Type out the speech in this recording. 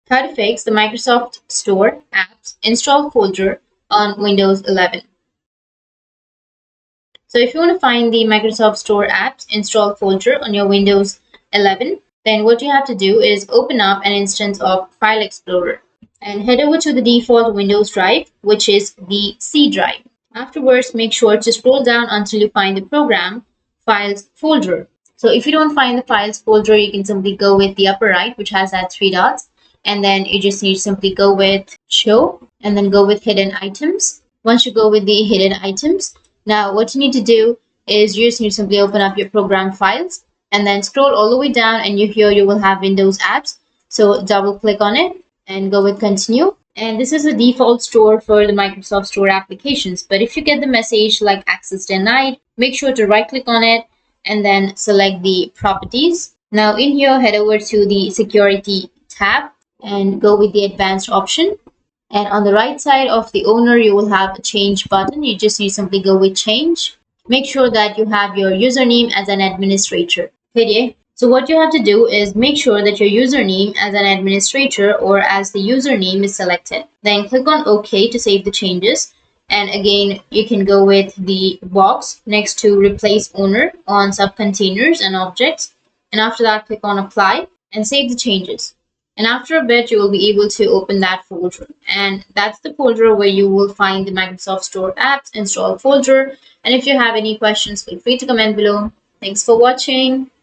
How to fix the Microsoft Store apps install folder on Windows 11. So if you want to find the Microsoft Store apps install folder on your Windows 11, then what you have to do is open up an instance of File Explorer and head over to the default Windows drive, which is the C drive. Afterwards, make sure to scroll down until you find the program files folder. So if you don't find the files folder, you can simply go with the upper right, which has that three dots, and then you just need to simply go with show and then go with hidden items. Once you go with the hidden items, now what you need to do is you just need to simply open up your program files and then scroll all the way down, and here you will have Windows apps. So double click on it and go with continue. And this is a default store for the Microsoft Store applications. But if you get the message like access denied, make sure to right click on it and then select the properties. Now in here, head over to the security tab and go with the advanced option. And on the right side of the owner, you will have a change button. You just need to simply go with change. Make sure that you have your username as an administrator. Okay. So what you have to do is make sure that your username as an administrator or as the username is selected. Then click on OK to save the changes. And again, you can go with the box next to replace owner on subcontainers and objects. And after that, click on apply and save the changes. And after a bit, you will be able to open that folder. And that's the folder where you will find the Microsoft Store apps install folder. And if you have any questions, feel free to comment below. Thanks for watching.